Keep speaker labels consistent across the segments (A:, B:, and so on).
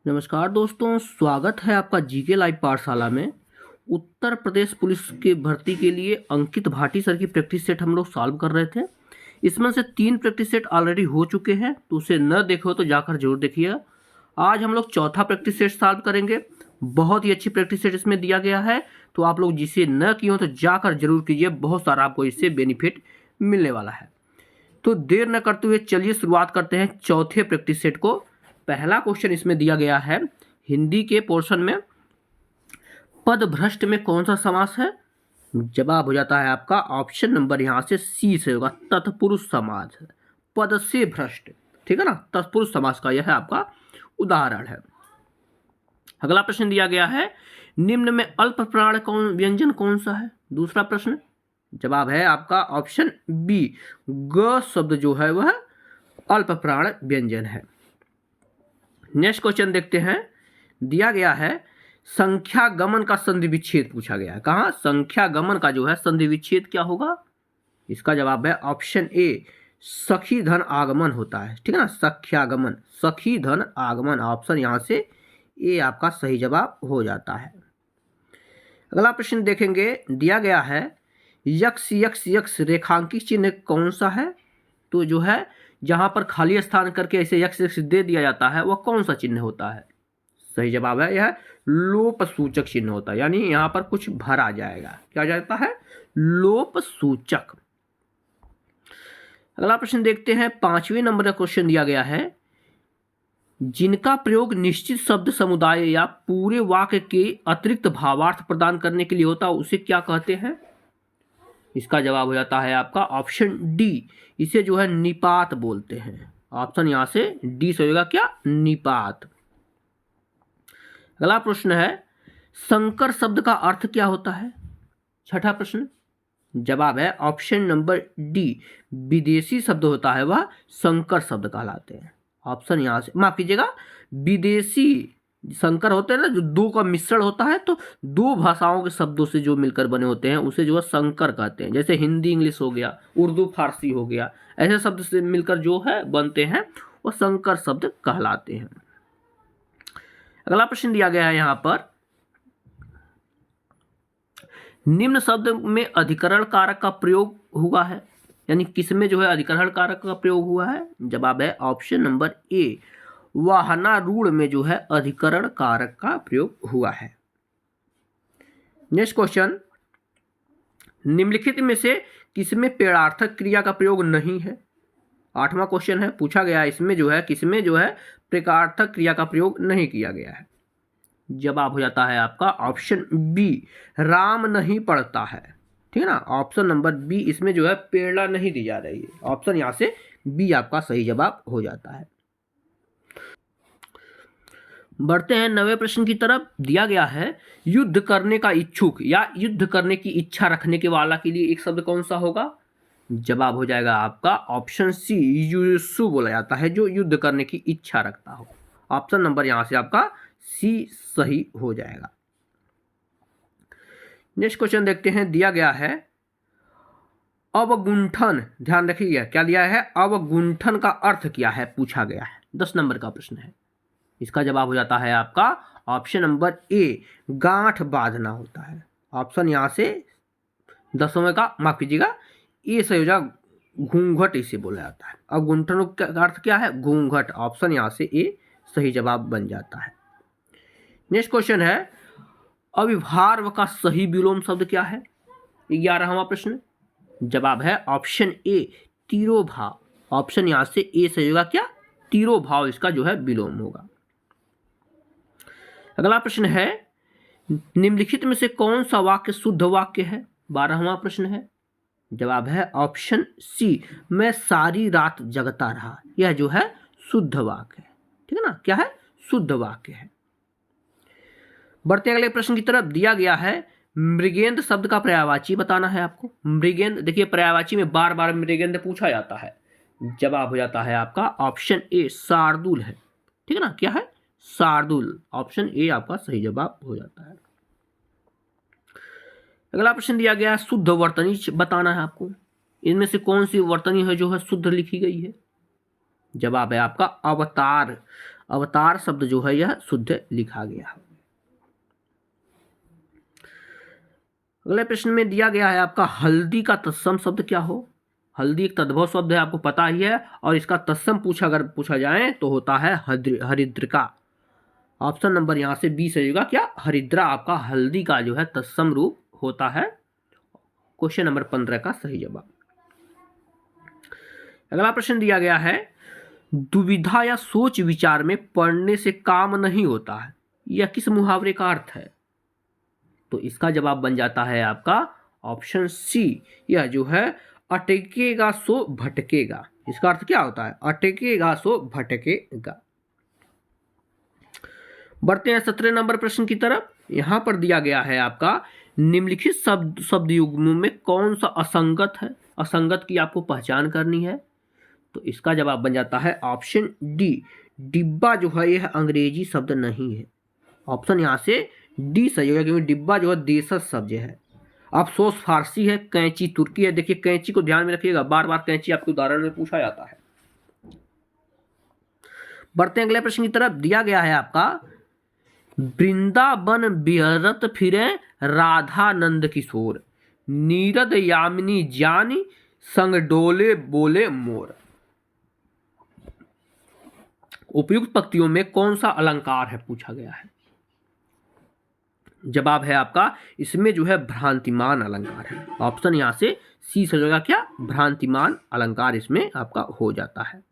A: नमस्कार दोस्तों, स्वागत है आपका जीके लाइव पाठशाला में। उत्तर प्रदेश पुलिस की भर्ती के लिए अंकित भाटी सर की प्रैक्टिस सेट हम लोग सॉल्व कर रहे थे। इसमें से 3 प्रैक्टिस सेट ऑलरेडी हो चुके हैं, तो उसे न देखो तो जाकर जरूर देखिएगा। आज हम लोग चौथा प्रैक्टिस सेट सॉल्व करेंगे। बहुत ही अच्छी प्रैक्टिस सेट इसमें दिया गया है, तो आप लोग जिसे न किए हो तो जाकर जरूर कीजिए, बहुत सारा आपको इससे बेनिफिट मिलने वाला है। तो देर न करते हुए चलिए शुरुआत करते हैं चौथे प्रैक्टिस सेट को। पहला क्वेश्चन इसमें दिया गया है, हिंदी के पोर्शन में पदभ्रष्ट में कौन सा समास है। जवाब हो जाता है आपका ऑप्शन नंबर यहां से सी से होगा, तत्पुरुष समास है। पद से भ्रष्ट, ठीक है ना, तत्पुरुष समास का यह आपका उदाहरण है। अगला प्रश्न दिया गया है, निम्न में अल्प प्राण कौन व्यंजन कौन सा है। दूसरा प्रश्न, जवाब है आपका ऑप्शन बी, ग शब्द जो है वह अल्प प्राण व्यंजन है। नेक्स्ट क्वेश्चन देखते हैं, दिया गया है संख्या गमन का संधि विच्छेद पूछा गया है। कहाँ संख्या गमन का जो है संधि विच्छेद क्या होगा। इसका जवाब है ऑप्शन ए, सखी धन आगमन होता है, ठीक है ना, सख्यागमन, सखी धन आगमन, ऑप्शन यहां से ए आपका सही जवाब हो जाता है। अगला प्रश्न देखेंगे, दिया गया है यक्ष यक्ष यक्ष रेखांकित चिन्ह कौन सा है। तो जो है जहां पर खाली स्थान करके ऐसे यक्ष यक्ष दे दिया जाता है वह कौन सा चिन्ह होता है। सही जवाब है यह लोप सूचक चिन्ह होता है, यानी यहां पर कुछ भरा जाएगा, क्या जाता है, लोप सूचक। अगला प्रश्न देखते हैं, 5वें नंबर का क्वेश्चन दिया गया है, जिनका प्रयोग निश्चित शब्द समुदाय या पूरे वाक्य के अतिरिक्त भावार्थ प्रदान करने के लिए होता है उसे क्या कहते हैं। इसका जवाब हो जाता है आपका ऑप्शन डी, इसे जो है निपात बोलते हैं। ऑप्शन यहां से डी से होगा क्या, निपात। अगला प्रश्न है, संकर शब्द का अर्थ क्या होता है। छठा प्रश्न, जवाब है ऑप्शन नंबर डी, विदेशी शब्द होता है वह संकर शब्द कहलाते हैं। ऑप्शन यहां से, माफ कीजिएगा, विदेशी संकर होते हैं ना, जो दो का मिश्रण होता है, तो दो भाषाओं के शब्दों से जो मिलकर बने होते हैं उसे जो है संकर कहते हैं। जैसे हिंदी इंग्लिश हो गया, उर्दू फारसी हो गया, ऐसे शब्द से मिलकर जो है बनते हैं वो संकर शब्द कहलाते हैं। अगला प्रश्न दिया गया है यहां पर, निम्न शब्द में अधिकरण कारक का प्रयोग हुआ है, यानी किसमें जो है अधिकरण कारक का प्रयोग हुआ है। जवाब है ऑप्शन नंबर ए, वाहनारूढ़ में जो है अधिकरण कारक का प्रयोग हुआ है। नेक्स्ट क्वेश्चन, निम्नलिखित में से किसमें पेड़ार्थक क्रिया का प्रयोग नहीं है। 8वां क्वेश्चन है, पूछा गया इसमें जो है किसमें जो है प्रकारार्थक क्रिया का प्रयोग नहीं किया गया है। जवाब हो जाता है आपका ऑप्शन बी, राम नहीं पढ़ता है, ठीक है ना, ऑप्शन नंबर बी, इसमें जो है प्रेरणा नहीं दी जा रही है। ऑप्शन यहां से बी आपका सही जवाब हो जाता है। बढ़ते हैं 9वें प्रश्न की तरफ। दिया गया है, युद्ध करने का इच्छुक या युद्ध करने की इच्छा रखने के वाला के लिए एक शब्द कौन सा होगा। जवाब हो जाएगा आपका ऑप्शन सी, युयुत्सु बोला जाता है जो युद्ध करने की इच्छा रखता हो। ऑप्शन नंबर यहां से आपका सी सही हो जाएगा। नेक्स्ट क्वेश्चन देखते हैं, दिया गया है अवगुंठन, ध्यान रखिएगा क्या दिया है, अवगुंठन का अर्थ क्या है पूछा गया है। 10 नंबर का प्रश्न है। इसका जवाब हो जाता है आपका ऑप्शन नंबर ए, गांठ बांधना होता है। ऑप्शन यहां से 10वें का, माफ कीजिएगा, ए सही हो जाएगा, घूंघट इसे बोला जाता है। अवगुंठन का अर्थ क्या है, घूंघट। ऑप्शन यहां से ए सही जवाब बन जाता है। नेक्स्ट क्वेश्चन है, अविभार्व का सही विलोम शब्द क्या है। 11वां प्रश्न, जवाब है ऑप्शन ए, तिरोभाव। ऑप्शन यहां से ए सही होगा क्या, तिरोभाव इसका जो है विलोम होगा। अगला प्रश्न है, निम्नलिखित में से कौन सा वाक्य शुद्ध वाक्य है। 12वां प्रश्न है। जवाब है ऑप्शन सी, मैं सारी रात जगता रहा। यह जो है शुद्ध वाक्य है, ठीक है ना, क्या है, शुद्ध वाक्य है। बढ़ते अगले प्रश्न की तरफ। दिया गया है, मृगेंद्र शब्द का पर्यायवाची बताना है आपको। मृगेंद्र, देखिए पर्यायवाची में बार बार मृगेंद्र पूछा जाता है। जवाब हो जाता है आपका ऑप्शन ए, शार्दुल है, ठीक है ना, क्या है, शार्दुल। ऑप्शन ए आपका सही जवाब हो जाता है। अगला प्रश्न दिया गया है, शुद्ध वर्तनी बताना है आपको। इनमें से कौन सी वर्तनी है जो है शुद्ध लिखी गई है। जवाब है आपका अवतार। अवतार शब्द जो है यह शुद्ध लिखा गया। अगले प्रश्न में दिया गया है आपका हल्दी का तत्सम शब्द क्या हो। हल्दी एक तद्भव शब्द है, आपको पता ही है, और इसका तत्सम अगर पूछा जाए तो होता है हरिद्रिका। ऑप्शन नंबर यहाँ से बी सही होगा, क्या हरिद्रा आपका हल्दी का जो है तत्सम रूप होता है। क्वेश्चन नंबर 15 का सही जवाब। अगला प्रश्न दिया गया है दुविधा या सोच विचार में पढ़ने से काम नहीं होता है, यह किस मुहावरे का अर्थ है। तो इसका जवाब बन जाता है आपका ऑप्शन सी, यह जो है अटकेगा सो भटकेगा। इसका अर्थ क्या होता है, अटकेगा सो भटकेगा। बढ़ते हैं 17 नंबर प्रश्न की तरफ। यहां पर दिया गया है आपका निम्नलिखित शब्द युग्मों में कौन सा असंगत है। असंगत की आपको पहचान करनी है। तो इसका जवाब बन जाता है ऑप्शन डी, डिब्बा जो है यह अंग्रेजी शब्द नहीं है। ऑप्शन यहाँ से डी सही होगा, क्योंकि डिब्बा जो है देशज शब्द है। अफसोस फारसी है, कैंची तुर्की है। देखिए कैंची को ध्यान में रखिएगा, बार बार कैंची आपके उदाहरण में पूछा जाता है। बढ़ते हैं अगले प्रश्न की तरफ। दिया गया है आपका वृंदावन बिहरत फिरे राधानंद किशोर, नीरद यामिनी जानी संग डोले बोले मोर। उपयुक्त पंक्तियों में कौन सा अलंकार है पूछा गया है। जवाब है आपका इसमें जो है भ्रांतिमान अलंकार है। ऑप्शन यहां से सी से होगा, क्या भ्रांतिमान अलंकार इसमें आपका हो जाता है।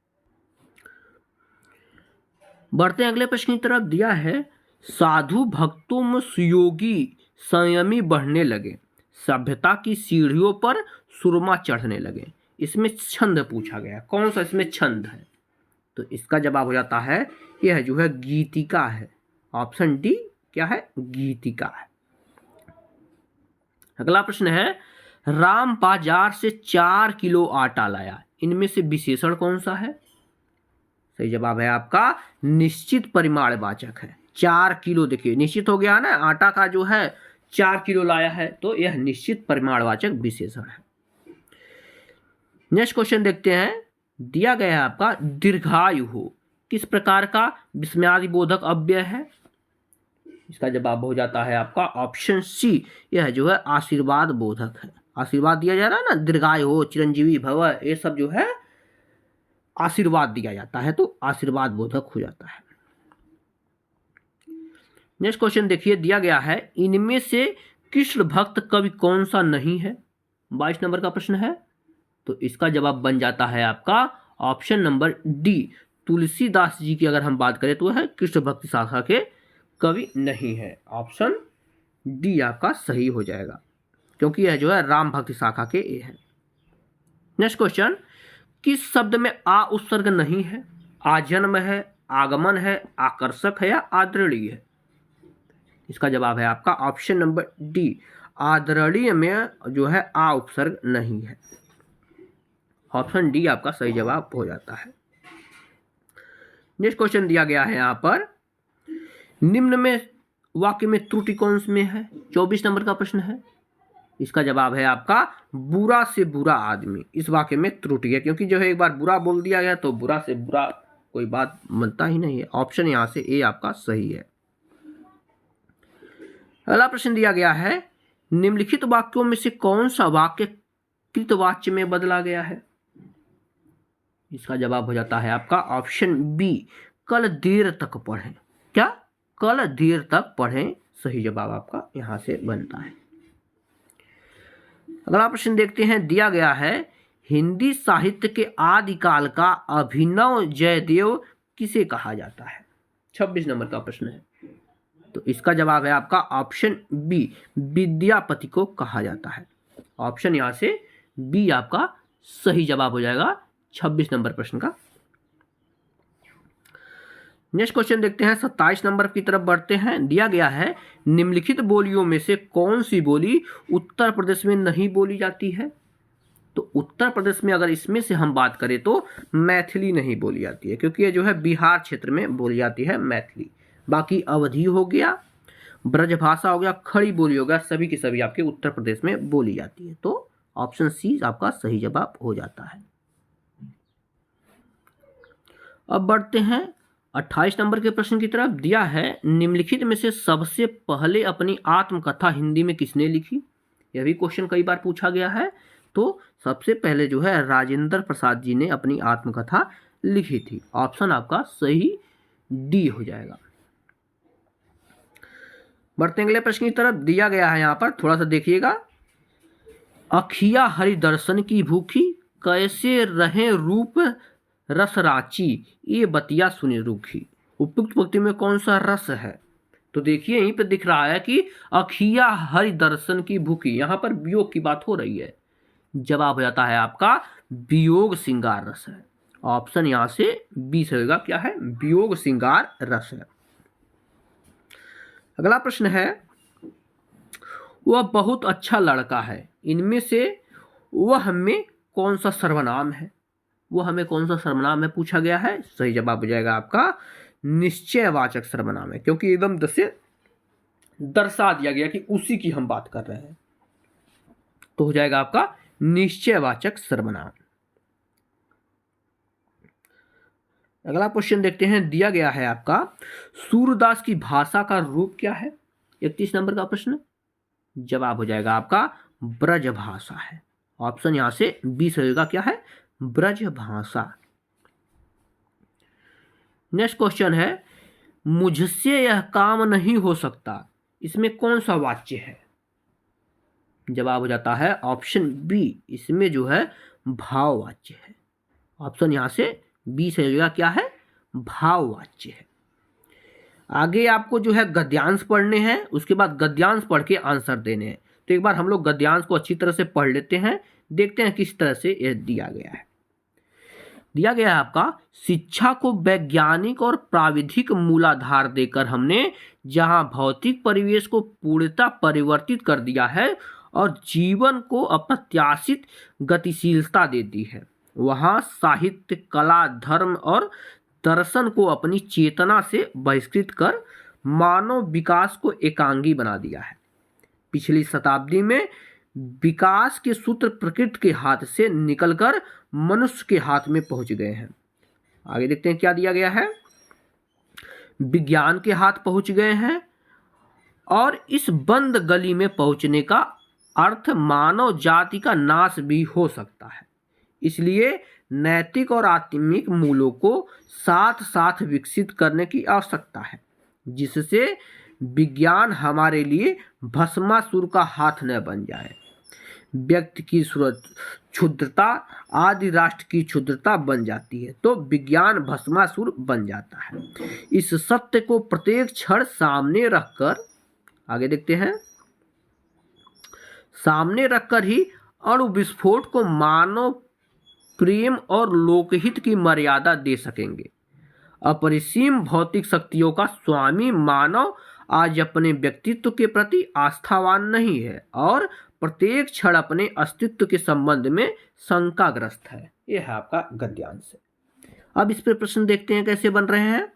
A: बढ़ते हैं अगले प्रश्न की तरफ। दिया है साधु भक्तों में सुयोगी संयमी बढ़ने लगे, सभ्यता की सीढ़ियों पर सुरमा चढ़ने लगे। इसमें छंद पूछा गया, कौन सा इसमें छंद है। तो इसका जवाब हो जाता है यह जो है गीतिका है। ऑप्शन डी क्या है, गीतिका है। अगला प्रश्न है राम बाजार से 4 किलो आटा लाया, इनमें से विशेषण कौन सा है। सही जवाब है आपका निश्चित परिमाणवाचक है। 4 किलो, देखिए निश्चित हो गया ना, आटा का जो है 4 किलो लाया है, तो यह निश्चित परिमाणवाचक विशेषण है। नेक्स्ट क्वेश्चन देखते हैं। दिया गया है आपका दीर्घायु हो किस प्रकार का विस्मयादिबोधक अव्यय है। इसका जवाब हो जाता है आपका ऑप्शन सी, यह जो है आशीर्वाद बोधक है। आशीर्वाद दिया जा रहा है ना, दीर्घायु हो, चिरंजीवी भव, ये सब जो है आशीर्वाद दिया जाता है, तो आशीर्वाद बोधक हो जाता है। नेक्स्ट क्वेश्चन देखिए। दिया गया है इनमें से कृष्ण भक्त कवि कौन सा नहीं है। 22 नंबर का प्रश्न है। तो इसका जवाब बन जाता है आपका option number D, Tulsidas ji की अगर हम बात करें तो वह कृष्ण भक्ति शाखा के कवि नहीं है। ऑप्शन डी आपका सही हो जाएगा, क्योंकि यह जो है राम भक्ति शाखा के ए है। नेक्स्ट क्वेश्चन, किस शब्द में आ उपसर्ग नहीं है। आजन्म है, आगमन है, आकर्षक है या आदरणीय है। इसका जवाब है आपका ऑप्शन नंबर डी, आदरणीय में जो है आ उपसर्ग नहीं है। ऑप्शन डी आपका सही जवाब हो जाता है। नेक्स्ट क्वेश्चन दिया गया है यहाँ पर निम्न में वाक्य में त्रुटि कौन में है। 24 नंबर का प्रश्न है। इसका जवाब है आपका बुरा से बुरा आदमी। इस वाक्य में त्रुटि है, क्योंकि जो है एक बार बुरा बोल दिया गया तो बुरा से बुरा कोई बात बनता ही नहीं है। ऑप्शन यहाँ से ए आपका सही है। अगला प्रश्न दिया गया है निम्नलिखित वाक्यों में से कौन सा वाक्य कृतवाच्य में बदला गया है। इसका जवाब हो जाता है आपका ऑप्शन बी, कल देर तक पढ़ें। क्या, कल देर तक पढ़ें। सही जवाब आपका यहां से बनता है। अगला प्रश्न देखते हैं। दिया गया है हिंदी साहित्य के आदिकाल का अभिनव जयदेव किसे कहा जाता है। 26 नंबर का प्रश्न है। तो इसका जवाब है आपका ऑप्शन बी, विद्यापति को कहा जाता है। ऑप्शन यहां से बी आपका सही जवाब हो जाएगा 26 नंबर प्रश्न का। नेक्स्ट क्वेश्चन देखते हैं। 27 नंबर की तरफ बढ़ते हैं। दिया गया है निम्नलिखित बोलियों में से कौन सी बोली उत्तर प्रदेश में नहीं बोली जाती है। तो उत्तर प्रदेश में अगर इसमें से हम बात करें तो मैथिली नहीं बोली जाती है, क्योंकि ये जो है बिहार क्षेत्र में बोली जाती है मैथिली। बाकी अवधी हो गया, ब्रजभाषा हो गया, खड़ी बोली हो गया, सभी की सभी आपके उत्तर प्रदेश में बोली जाती है। तो ऑप्शन सी आपका सही जवाब हो जाता है। अब बढ़ते हैं 28 नंबर के प्रश्न की तरफ दिया है, निम्नलिखित में से सबसे पहले अपनी आत्मकथा हिंदी में किसने लिखी। यह भी क्वेश्चन कई बार पूछा गया है। तो सबसे पहले जो है राजेंद्र प्रसाद जी ने अपनी आत्मकथा लिखी थी। ऑप्शन आपका सही डी हो जाएगा। बढ़ते अगले प्रश्न की तरफ दिया गया है, यहाँ पर थोड़ा सा देखिएगा। अखिया हरि दर्शन की भूखी, कैसे रहे रूप रस राची, ये बतिया सुने रूखी। उपयुक्त पंक्ति में कौन सा रस है? तो देखिए यहीं पे दिख रहा है कि अखिया हरि दर्शन की भूखी, यहाँ पर वियोग की बात हो रही है। जवाब हो जाता है आपका वियोग श्रृंगार रस है। ऑप्शन यहाँ से बी से होगा, क्या है? वियोग श्रृंगार रस है। अगला प्रश्न है, वह बहुत अच्छा लड़का है, इनमें से वह में कौन सा सर्वनाम है? वह हमें कौन सा सर्वनाम है पूछा गया है। सही जवाब हो जाएगा आपका निश्चयवाचक सर्वनाम है, क्योंकि एकदम से दर्शा दिया गया कि उसी की हम बात कर रहे हैं। तो हो जाएगा आपका निश्चयवाचक सर्वनाम। अगला क्वेश्चन देखते हैं, दिया गया है आपका सूरदास की भाषा का रूप क्या है। 31 नंबर का प्रश्न। जवाब हो जाएगा आपका ब्रज भाषा है। ऑप्शन यहां से बी से होगा, क्या है? ब्रज भाषा। नेक्स्ट क्वेश्चन है, मुझसे यह काम नहीं हो सकता, इसमें कौन सा वाच्य है? जवाब हो जाता है ऑप्शन बी, इसमें जो है भाववाच्य है। ऑप्शन यहां से बी से होगा, क्या है? भाववाच्य है। आगे आपको जो है गद्यांश पढ़ने हैं, उसके बाद गद्यांश पढ़ के आंसर देने हैं। तो एक बार हम लोग गद्यांश को अच्छी तरह से पढ़ लेते हैं, देखते हैं किस तरह से यह दिया गया है। दिया गया है आपका, शिक्षा को वैज्ञानिक और प्राविधिक मूलाधार देकर हमने जहां भौतिक परिवेश को पूर्णतः परिवर्तित कर दिया है और जीवन को अप्रत्याशित गतिशीलता दे दी है, वहां साहित्य, कला, धर्म और दर्शन को अपनी चेतना से बहिष्कृत कर मानव विकास को एकांगी बना दिया है। पिछली शताब्दी में विकास के सूत्र प्रकृति के हाथ से निकलकर मनुष्य के हाथ में पहुंच गए हैं। आगे देखते हैं क्या दिया गया है। विज्ञान के हाथ पहुंच गए हैं और इस बंद गली में पहुंचने का अर्थ मानव जाति का नाश भी हो सकता है। इसलिए नैतिक और आत्मिक मूल्यों को साथ साथ विकसित करने की आवश्यकता है, जिससे विज्ञान हमारे लिए भस्मासुर का हाथ न बन जाए। व्यक्ति की क्षुद्रता आदि राष्ट्र की क्षुद्रता बन जाती है, तो विज्ञान भस्मासुर बन जाता है। इस सत्य को प्रत्येक क्षण सामने रखकर, आगे देखते हैं, सामने रखकर ही अणु विस्फोट को मानव प्रेम और लोकहित की मर्यादा दे सकेंगे। अपरिसीम भौतिक शक्तियों का स्वामी मानव आज अपने व्यक्तित्व के प्रति आस्थावान नहीं है और प्रत्येक क्षण अपने अस्तित्व के संबंध में शंकाग्रस्त है। यह है आपका गद्यांश। अब इस पर प्रश्न देखते हैं कैसे बन रहे हैं।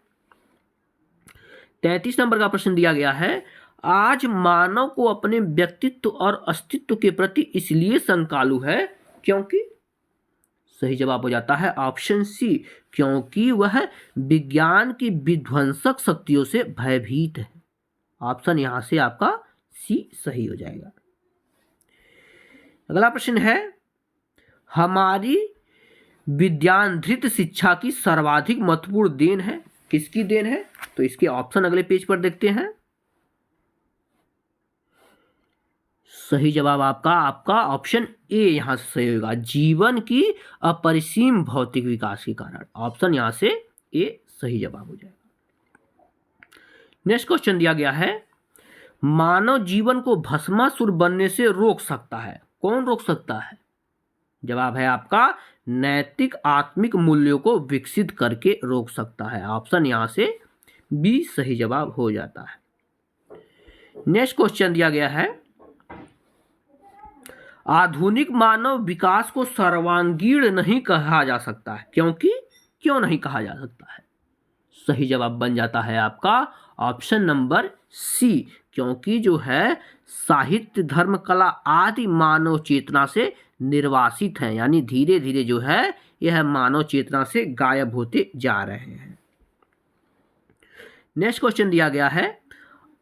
A: 33 नंबर का प्रश्न दिया गया है, आज मानव को अपने व्यक्तित्व और अस्तित्व के प्रति इसलिए शंकालु है क्योंकि, सही जवाब हो जाता है ऑप्शन सी, क्योंकि वह विज्ञान की विध्वंसक शक्तियों से भयभीत है। ऑप्शन यहां से आपका सी सही हो जाएगा। अगला प्रश्न है, हमारी विज्ञानधृत शिक्षा की सर्वाधिक महत्वपूर्ण देन है, किसकी देन है? तो इसके ऑप्शन अगले पेज पर देखते हैं। सही जवाब आपका ऑप्शन ए यहां से सही होगा, जीवन की अपरिसीम भौतिक विकास के कारण। ऑप्शन यहां से ए सही जवाब हो जाएगा। नेक्स्ट क्वेश्चन दिया गया है, मानव जीवन को भस्मासुर बनने से रोक सकता है, कौन रोक सकता है? जवाब है आपका नैतिक आत्मिक मूल्यों को विकसित करके रोक सकता है। ऑप्शन यहां से बी सही जवाब हो जाता है। नेक्स्ट क्वेश्चन दिया गया है, आधुनिक मानव विकास को सर्वांगीण नहीं कहा जा सकता है, क्योंकि क्यों नहीं कहा जा सकता है? सही जवाब बन जाता है आपका ऑप्शन नंबर सी, क्योंकि जो है साहित्य, धर्म, कला आदि मानव चेतना से निर्वासित हैं, यानी धीरे धीरे जो है यह मानव चेतना से गायब होते जा रहे हैं। नेक्स्ट क्वेश्चन दिया गया है,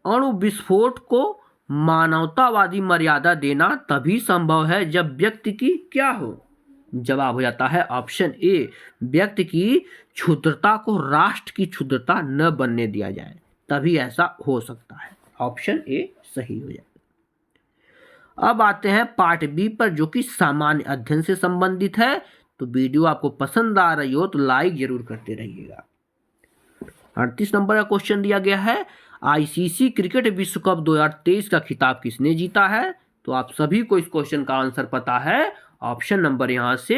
A: अणु विस्फोट को मानवतावादी मर्यादा देना तभी संभव है जब व्यक्ति की क्या हो। जवाब हो जाता है ऑप्शन ए, व्यक्ति की क्षुद्रता को राष्ट्र की क्षुद्रता न बनने दिया जाए, तभी ऐसा हो सकता है। ऑप्शन ए सही हो जाएगा। अब आते हैं पार्ट बी पर, जो कि सामान्य अध्ययन से संबंधित है। तो वीडियो आपको पसंद आ रही हो तो लाइक जरूर करते रहिएगा। 38 नंबर का क्वेश्चन दिया गया है, आईसीसी क्रिकेट विश्व कप 2023 का खिताब किसने जीता है। तो आप सभी को इस क्वेश्चन का आंसर पता है। ऑप्शन नंबर यहाँ से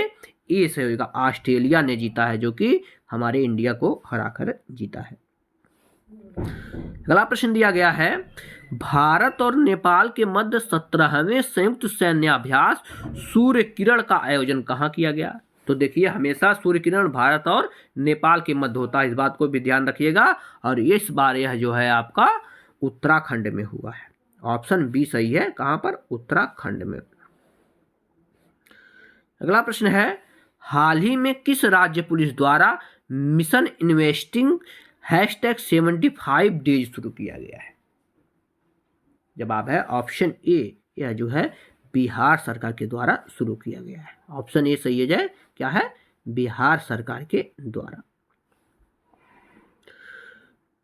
A: ए से होगा, ऑस्ट्रेलिया ने जीता है, जो कि हमारे इंडिया को हराकर जीता है। अगला प्रश्न दिया गया है, भारत और नेपाल के मध्य 17वें संयुक्त सैन्याभ्यास सूर्य किरण का आयोजन कहाँ किया गया। तो देखिए, हमेशा सूर्य किरण भारत और नेपाल के मध्य होता है, इस बात को भी ध्यान रखिएगा। और इस बार यह जो है आपका उत्तराखंड में हुआ है। ऑप्शन बी सही है, कहाँ पर, उत्तराखंड में। अगला प्रश्न है, हाल ही में किस राज्य पुलिस द्वारा मिशन इन्वेस्टिंग #75 डेज शुरू किया गया है। जवाब है ऑप्शन ए, यह जो है बिहार सरकार के द्वारा शुरू किया गया है। ऑप्शन ए सही है, क्या है, बिहार सरकार के द्वारा।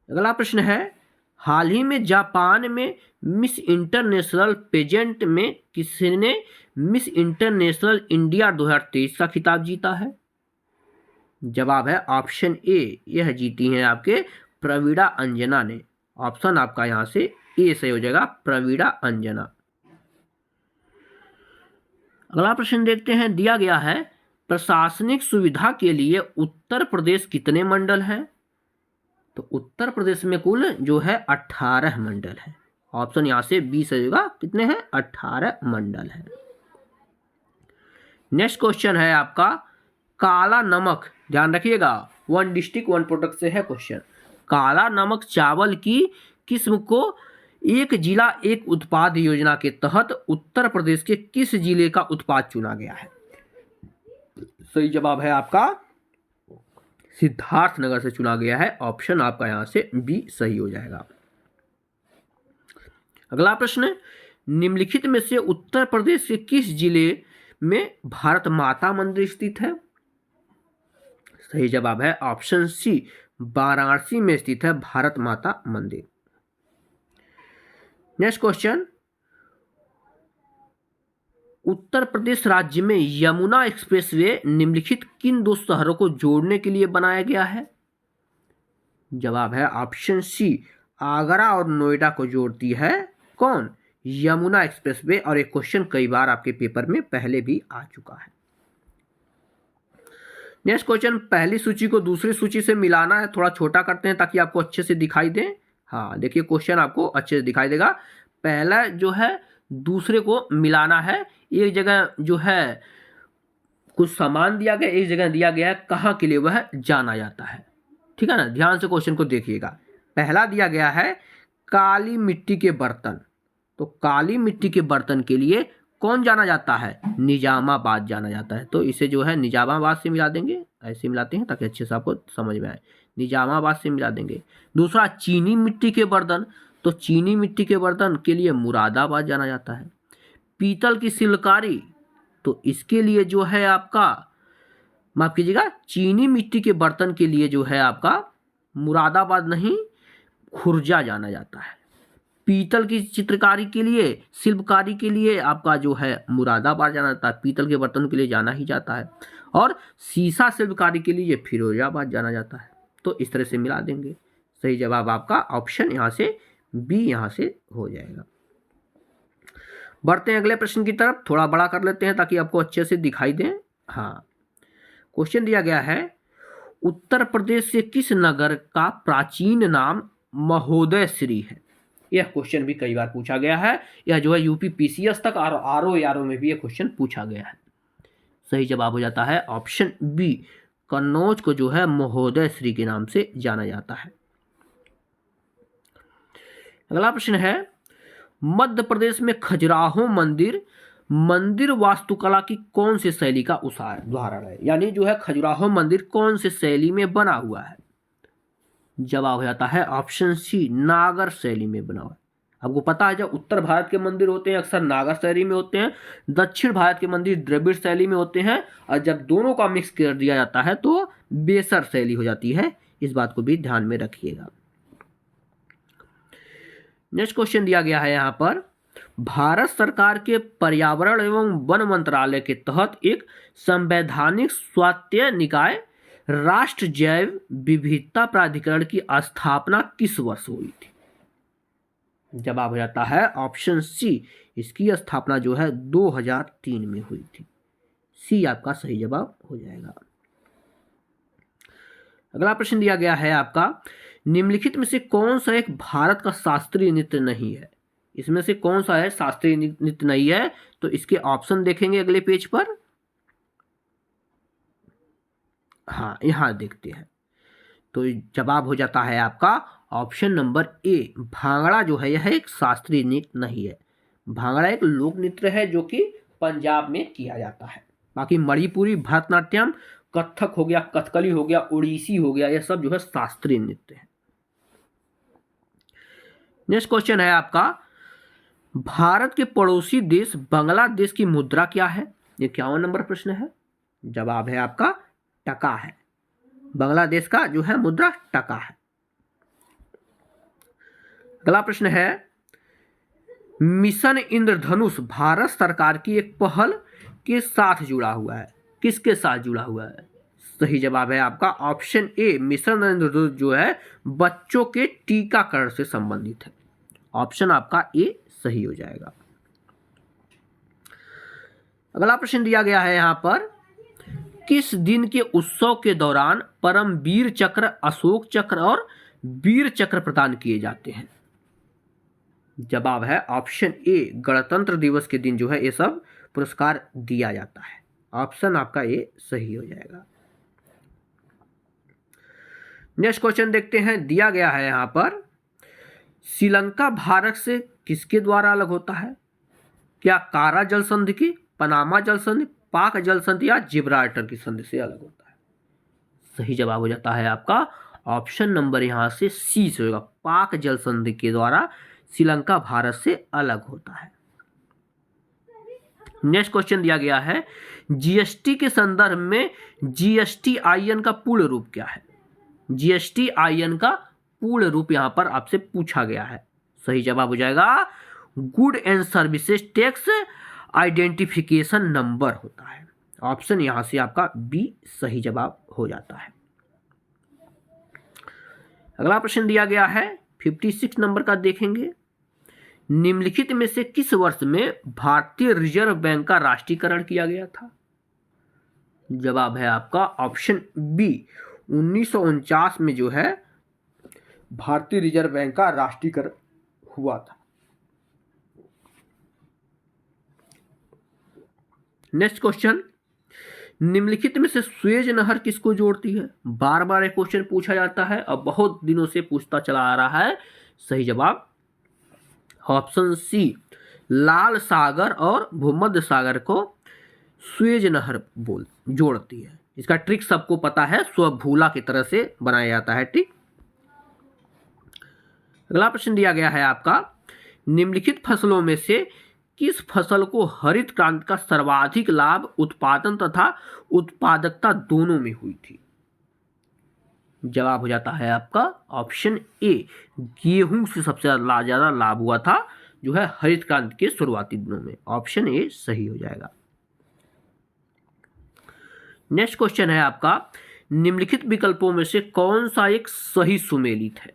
A: अगला प्रश्न है, हाल ही में जापान में मिस इंटरनेशनल पेजेंट में किसने मिस इंटरनेशनल इंडिया 2023 का खिताब जीता है। जवाब है ऑप्शन ए, यह जीती हैं आपके प्रवीणा अंजना ने। ऑप्शन आपका यहां से ए सही हो जाएगा, प्रवीणा अंजना। अगला प्रश्न देखते हैं, दिया गया है, प्रशासनिक सुविधा के लिए उत्तर प्रदेश कितने मंडल हैं। तो उत्तर प्रदेश में कुल जो है 18 मंडल है। ऑप्शन यहां से बी सही होगा, कितने हैं, 18 मंडल है। नेक्स्ट क्वेश्चन है आपका, काला नमक, ध्यान रखिएगा, 1 डिस्ट्रिक्ट 1 प्रोडक्ट से है क्वेश्चन। काला नमक चावल की किस्म को एक जिला एक उत्पाद योजना के तहत उत्तर प्रदेश के किस जिले का उत्पाद चुना गया है। सही जवाब है आपका सिद्धार्थनगर से चुना गया है। ऑप्शन आपका यहां से बी सही हो जाएगा। अगला प्रश्न, निम्नलिखित में से उत्तर प्रदेश के किस जिले में भारत माता मंदिर स्थित है। सही जवाब है ऑप्शन सी, वाराणसी में स्थित है भारत माता मंदिर। नेक्स्ट क्वेश्चन, उत्तर प्रदेश राज्य में यमुना एक्सप्रेसवे निम्नलिखित किन 2 शहरों को जोड़ने के लिए बनाया गया है। जवाब है ऑप्शन सी, आगरा और नोएडा को जोड़ती है कौन, यमुना एक्सप्रेसवे। और एक क्वेश्चन कई बार आपके पेपर में पहले भी आ चुका है। नेक्स्ट क्वेश्चन, पहली सूची को दूसरी सूची से मिलाना है, थोड़ा छोटा करते हैं ताकि आपको अच्छे से दिखाई दे। हाँ देखिए, क्वेश्चन आपको अच्छे से दिखाई देगा। पहला जो है दूसरे को मिलाना है, एक जगह जो है कुछ सामान दिया गया, एक जगह दिया गया है कहाँ के लिए वह जाना जाता है। ठीक है ना, ध्यान से क्वेश्चन को देखिएगा। पहला दिया गया है काली मिट्टी के बर्तन। तो काली मिट्टी के बर्तन के लिए कौन जाना जाता है, निजामाबाद जाना जाता है। तो इसे जो है निजामाबाद से मिला देंगे, ऐसे मिलाते हैं ताकि अच्छे से आपको समझ में आए, निजामाबाद से मिला देंगे। दूसरा चीनी मिट्टी के बर्तन, तो चीनी मिट्टी के बर्तन के लिए मुरादाबाद जाना जाता है। पीतल की शिल्पकारी, तो इसके लिए जो है आपका, माफ कीजिएगा, चीनी मिट्टी के बर्तन के लिए जो है आपका मुरादाबाद नहीं, खुर्जा जाना जाता है। पीतल की चित्रकारी के लिए, शिल्पकारी के लिए आपका जो है मुरादाबाद जाना जाता है, पीतल के बर्तन के लिए जाना ही जाता है। और शीशा शिल्पकारी के लिए फिरोजाबाद जाना जाता है। तो इस तरह से मिला देंगे। सही जवाब आपका ऑप्शन यहाँ से बी यहाँ से हो जाएगा। बढ़ते हैं अगले प्रश्न की तरफ, थोड़ा बड़ा कर लेते हैं ताकि आपको अच्छे से दिखाई दे। हाँ, क्वेश्चन दिया गया है, उत्तर प्रदेश से किस नगर का प्राचीन नाम महोदय श्री है। यह क्वेश्चन भी कई बार पूछा गया है। यह जो है यूपी पीसीएस तक और आरओ में भी यह क्वेश्चन पूछा गया है। सही जवाब हो जाता है ऑप्शन बी, कन्नौज को जो है महोदय श्री के नाम से जाना जाता है। अगला प्रश्न है, मध्य प्रदेश में खजुराहो मंदिर वास्तुकला की कौन सी शैली का उदाहरण है। यानी जो है खजुराहो मंदिर कौन से शैली में बना हुआ है। जवाब हो जाता है ऑप्शन सी, नागर शैली में बना हुआ है। आपको पता है जब उत्तर भारत के मंदिर होते हैं अक्सर नागर शैली में होते हैं, दक्षिण भारत के मंदिर द्रविड़ शैली में होते हैं, और जब दोनों का मिक्स कर दिया जाता है तो बेसर शैली हो जाती है। इस बात को भी ध्यान में रखिएगा। नेक्स्ट क्वेश्चन दिया गया है यहाँ पर, भारत सरकार के पर्यावरण एवं वन मंत्रालय के तहत एक संवैधानिक स्वायत्त निकाय राष्ट्र जैव विविधता प्राधिकरण की स्थापना किस वर्ष हुई थी? जवाब हो जाता है ऑप्शन सी, इसकी स्थापना जो है 2003 में हुई थी। सी आपका सही जवाब हो जाएगा। अगला प्रश्न दिया गया है आपका, निम्नलिखित में से कौन सा एक भारत का शास्त्रीय नृत्य नहीं है? इसमें से कौन सा है शास्त्रीय नृत्य नहीं है? तो इसके ऑप्शन देखेंगे अगले पेज पर। हाँ, यहां देखते हैं। तो जवाब हो जाता है आपका ऑप्शन नंबर ए, भांगड़ा जो है यह एक शास्त्रीय नृत्य नहीं है। भांगड़ा एक लोक नृत्य है जो कि पंजाब में किया जाता है। बाकी मणिपुरी, भरतनाट्यम, कथक हो गया, कथकली हो गया, ओडिसी हो गया, यह सब जो है शास्त्रीय नृत्य है। नेक्स्ट क्वेश्चन है आपका, भारत के पड़ोसी देश बांग्लादेश की मुद्रा क्या है? ये 51 नंबर प्रश्न है। जवाब है आपका टका है। बांग्लादेश का जो है मुद्रा टका है। अगला प्रश्न है, मिशन इंद्रधनुष भारत सरकार की एक पहल के साथ जुड़ा हुआ है। किसके साथ जुड़ा हुआ है? सही जवाब है आपका ऑप्शन ए, मिशन इंद्रधनुष जो है बच्चों के टीकाकरण से संबंधित है। ऑप्शन आपका ए सही हो जाएगा। अगला प्रश्न दिया गया है यहां पर, किस दिन के उत्सव के दौरान परमवीर चक्र, अशोक चक्र और वीर चक्र प्रदान किए जाते हैं? जवाब है ऑप्शन ए, गणतंत्र दिवस के दिन जो है ये सब पुरस्कार दिया जाता है। ऑप्शन आपका ए सही हो जाएगा। नेक्स्ट क्वेश्चन देखते हैं, दिया गया है यहां पर, श्रीलंका भारत से किसके द्वारा अलग होता है? क्या कारा जल संधि की, पनामा जल संधि, पाक जल संधि या जिब्राल्टर की संधि से अलग होता है? सही जवाब हो जाता है आपका ऑप्शन नंबर यहां से सी से होगा, पाक जल संधि के द्वारा श्रीलंका भारत से अलग होता है। नेक्स्ट क्वेश्चन दिया गया है, जीएसटी के संदर्भ में जीएसटीआईएन का पूर्ण रूप क्या है? जीएसटीआईएन का पूर्ण रूप यहां पर आपसे पूछा गया है। सही जवाब हो जाएगा good and services tax identification number होता है। ऑप्शन यहां से आपका बी सही जवाब हो जाता है। अगला प्रश्न दिया गया है 56 नंबर का, देखेंगे, निम्नलिखित में से किस वर्ष में भारतीय रिजर्व बैंक का राष्ट्रीयकरण किया गया था? जवाब है आपका ऑप्शन बी, 1949 में जो है भारतीय रिजर्व बैंक का राष्ट्रीयकरण हुआ था। नेक्स्ट क्वेश्चन, निम्नलिखित में से सुएज नहर किसको जोड़ती है? बार बार एक क्वेश्चन पूछा जाता है और बहुत दिनों से पूछता चला आ रहा है। सही जवाब ऑप्शन सी, लाल सागर और भूमध्य सागर को सुएज नहर जोड़ती है। इसका ट्रिक सबको पता है, स्वभूला की तरह से बनाया जाता है। ठीक, अगला प्रश्न दिया गया है आपका, निम्नलिखित फसलों में से किस फसल को हरित क्रांति का सर्वाधिक लाभ उत्पादन तथा उत्पादकता दोनों में हुई थी? जवाब हो जाता है आपका ऑप्शन ए, गेहूं से सबसे ज्यादा लाभ हुआ था जो है हरित क्रांति के शुरुआती दिनों में। ऑप्शन ए सही हो जाएगा। नेक्स्ट क्वेश्चन है आपका, निम्नलिखित विकल्पों में से कौन सा एक सही सुमेलित है?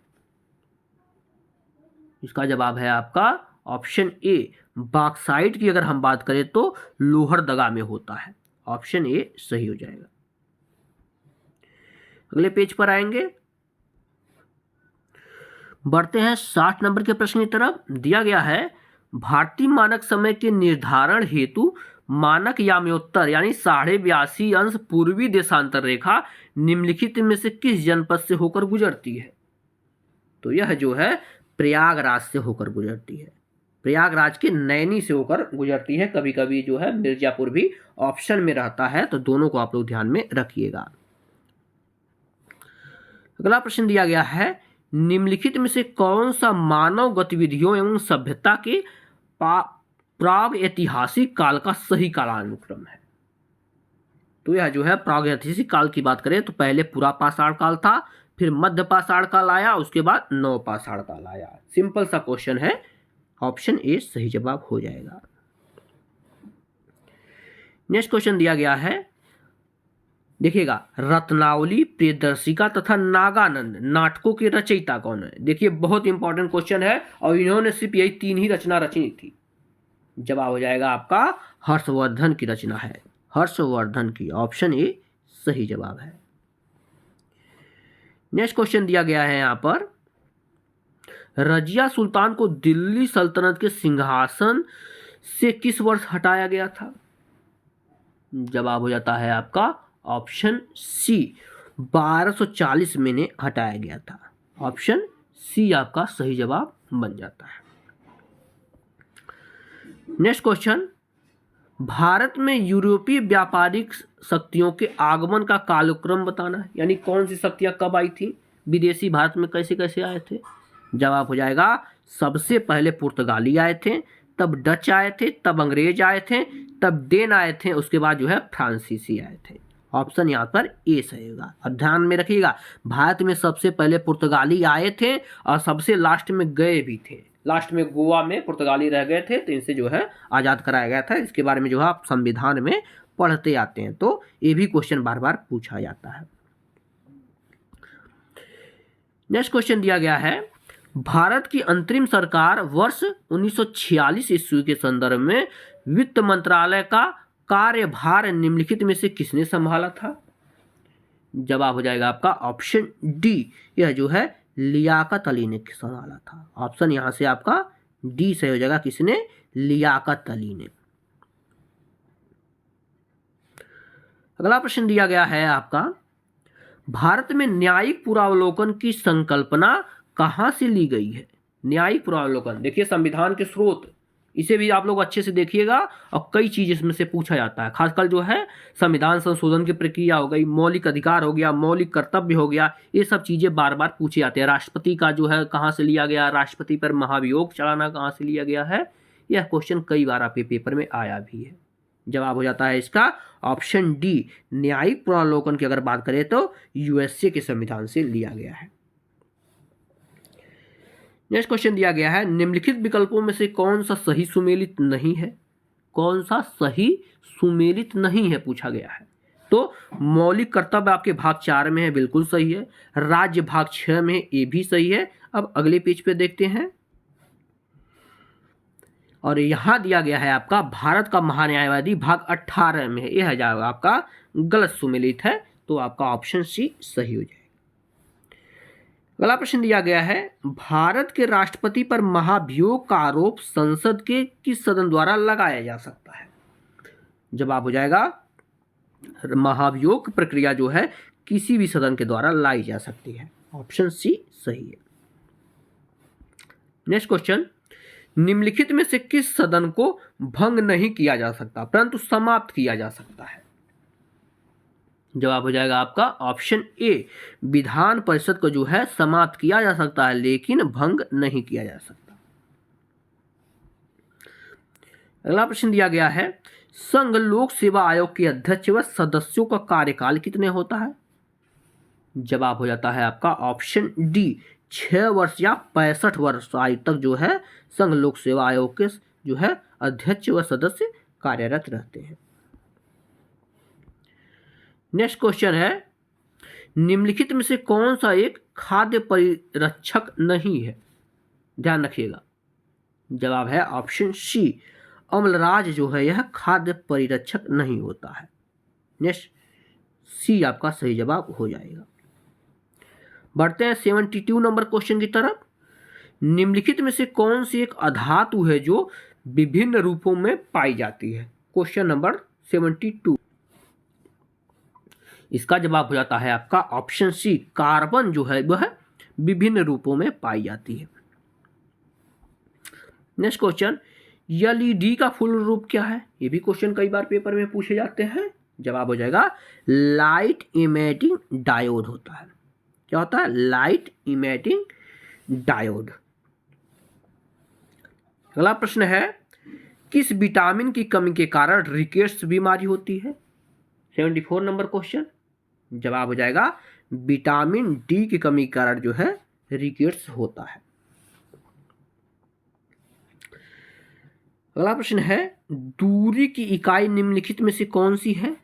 A: इसका जवाब है आपका ऑप्शन ए, बॉक्साइट की अगर हम बात करें तो लोहरदगा में होता है। ऑप्शन ए सही हो जाएगा। अगले पेज पर आएंगे, बढ़ते हैं 60 नंबर के प्रश्न की तरफ। दिया गया है, भारतीय मानक समय के निर्धारण हेतु मानक याम्योत्तर यानी 82.5 अंश पूर्वी देशांतर रेखा निम्नलिखित में से किस जनपद से होकर गुजरती है? तो यह जो है प्रयागराज से होकर गुजरती है। प्रयागराज के नैनी से होकर गुजरती है। कभी कभी जो है मिर्जापुर भी ऑप्शन में रहता है, तो दोनों को आप लोग ध्यान में रखिएगा। अगला प्रश्न दिया गया है, निम्नलिखित में से कौन सा मानव गतिविधियों एवं सभ्यता के प्राग ऐतिहासिक काल का सही कालानुक्रम है। तो यह जो है प्राग ऐतिहासिक काल की बात करें तो पहले पुरा पाषाण काल था, फिर मध्य पाषाण काल आया, उसके बाद नव पाषाण काल आया। सिंपल सा क्वेश्चन है, ऑप्शन ए सही जवाब हो जाएगा। नेक्स्ट क्वेश्चन दिया गया है, देखिएगा, रत्नावली, प्रियदर्शिका तथा नागानंद नाटकों के रचयिता कौन है। देखिए बहुत इंपॉर्टेंट क्वेश्चन है और इन्होंने सिर्फ यही 3 ही रचना रची थी। जवाब हो जाएगा आपका हर्षवर्धन की रचना है, हर्षवर्धन की, ऑप्शन ए सही जवाब है। नेक्स्ट क्वेश्चन दिया गया है यहां पर, रजिया सुल्तान को दिल्ली सल्तनत के सिंहासन से किस वर्ष हटाया गया था। जवाब हो जाता है आपका ऑप्शन सी, 1240 में ने हटाया गया था। ऑप्शन सी आपका सही जवाब बन जाता है। नेक्स्ट क्वेश्चन, भारत में यूरोपीय व्यापारिक शक्तियों के आगमन का कालक्रम बताना है, यानी कौन सी शक्तियां कब आई थी, विदेशी भारत में कैसे कैसे आए थे। जवाब हो जाएगा, सबसे पहले पुर्तगाली आए थे, तब डच आए थे, तब अंग्रेज आए थे, तब डेन आए थे, उसके बाद जो है फ्रांसीसी आए थे। ऑप्शन यहाँ पर ए सही होगा। अब ध्यान में रखिएगा, भारत में सबसे पहले पुर्तगाली आए थे और सबसे लास्ट में गए भी थे। लास्ट में गोवा में पुर्तगाली रह गए थे, तो इनसे जो है आज़ाद कराया गया था। इसके बारे में जो है आप संविधान में पढ़ते आते हैं, तो ये भी क्वेश्चन बार बार पूछा जाता है। नेक्स्ट क्वेश्चन दिया गया है, भारत की अंतरिम सरकार वर्ष 1946 ईस्वी के संदर्भ में वित्त मंत्रालय का कार्यभार निम्नलिखित में से किसने संभाला था। जवाब हो जाएगा आपका ऑप्शन डी, यह जो है लियाकत अली ने संभाला था। ऑप्शन यहां से आपका डी सही हो जाएगा, किसने, लियाकत अली ने। अगला प्रश्न दिया गया है आपका, भारत में न्यायिक पुनरावलोकन की संकल्पना कहां से ली गई है। न्यायिक पुनरावलोकन, देखिए संविधान के स्रोत, इसे भी आप लोग अच्छे से देखिएगा और कई चीज इसमें से पूछा जाता है। खासकर जो है संविधान संशोधन की प्रक्रिया हो गई, मौलिक अधिकार हो गया, मौलिक कर्तव्य हो गया, ये सब चीजें बार बार पूछे जाते हैं। राष्ट्रपति का जो है कहाँ से लिया गया, राष्ट्रपति पर महाभियोग चलाना कहाँ से लिया गया है, यह क्वेश्चन कई बार आपके पेपर में आया भी है। जवाब हो जाता है इसका ऑप्शन डी, न्यायिक पुनरावलोकन की अगर बात करें तो यूएसए के संविधान से लिया गया है। नेक्स्ट क्वेश्चन दिया गया है, निम्नलिखित विकल्पों में से कौन सा सही सुमेलित नहीं है। कौन सा सही सुमेलित नहीं है पूछा गया है। तो मौलिक कर्तव्य आपके भाग 4 में है, बिल्कुल सही है। राज्य भाग 6 में, ये भी सही है। अब अगले पेज पे देखते हैं, और यहां दिया गया है आपका भारत का महान्यायवादी भाग 18 में है, यह है जाएगा आपका गलत सुमेलित है, तो आपका ऑप्शन सी सही हो जाएगा। अगला प्रश्न दिया गया है, भारत के राष्ट्रपति पर महाभियोग का आरोप संसद के किस सदन द्वारा लगाया जा सकता है। जवाब हो जाएगा, महाभियोग प्रक्रिया जो है किसी भी सदन के द्वारा लाई जा सकती है। ऑप्शन सी सही है। नेक्स्ट क्वेश्चन, निम्नलिखित में से किस सदन को भंग नहीं किया जा सकता परंतु समाप्त किया जा सकता है। जवाब हो जाएगा आपका ऑप्शन ए, विधान परिषद को जो है समाप्त किया जा सकता है लेकिन भंग नहीं किया जा सकता। अगला प्रश्न दिया गया है, संघ लोक सेवा आयोग के अध्यक्ष व सदस्यों का कार्यकाल कितने होता है। जवाब हो जाता है आपका ऑप्शन डी, 6 वर्ष या 65 वर्ष आयु तक जो है संघ लोक सेवा आयोग के जो है अध्यक्ष व सदस्य कार्यरत रहते हैं। नेक्स्ट क्वेश्चन है, निम्नलिखित में से कौन सा एक खाद्य परिरक्षक नहीं है। ध्यान रखिएगा, जवाब है ऑप्शन सी, अम्लराज जो है यह खाद्य परिरक्षक नहीं होता है। नेक्स्ट सी आपका सही जवाब हो जाएगा। बढ़ते हैं 72 नंबर क्वेश्चन की तरफ। निम्नलिखित में से कौन सी एक अधातु है जो विभिन्न रूपों में पाई जाती है। क्वेश्चन नंबर 72, इसका जवाब हो जाता है आपका ऑप्शन सी, कार्बन जो है वह विभिन्न रूपों में पाई जाती है। नेक्स्ट क्वेश्चन, एलईडी का फुल रूप क्या है। ये भी क्वेश्चन कई बार पेपर में पूछे जाते हैं। जवाब हो जाएगा लाइट इमेटिंग डायोड होता है। क्या होता है? Light emitting diode. अगला प्रश्न है, किस विटामिन की कमी के कारण रिकेट्स बीमारी होती है? 74 नंबर क्वेश्चन। जवाब हो जाएगा विटामिन डी की कमी के कारण जो है रिकेट्स होता है। अगला प्रश्न है, दूरी की इकाई निम्नलिखित में से कौन सी है?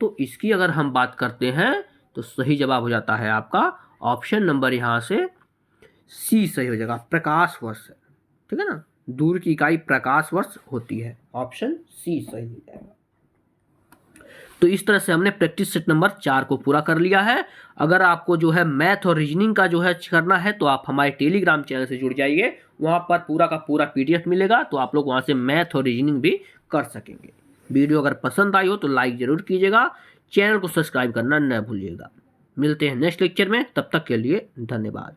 A: तो इसकी अगर हम बात करते हैं तो सही जवाब हो जाता है आपका ऑप्शन नंबर यहां से सी सही हो जाएगा, प्रकाश वर्ष। ठीक है ना, दूर की इकाई प्रकाश वर्ष होती है, ऑप्शन सी सही हो जाएगा। तो इस तरह से हमने प्रैक्टिस सेट नंबर 4 को पूरा कर लिया है। अगर आपको जो है मैथ और रीजनिंग का जो है करना है तो आप हमारे टेलीग्राम चैनल से जुड़ जाइए, वहां पर पूरा का पूरा पीडीएफ मिलेगा, तो आप लोग वहां से मैथ और रीजनिंग भी कर सकेंगे। वीडियो अगर पसंद आई हो तो लाइक जरूर कीजिएगा, चैनल को सब्सक्राइब करना न भूलिएगा। मिलते हैं नेक्स्ट लेक्चर में, तब तक के लिए धन्यवाद।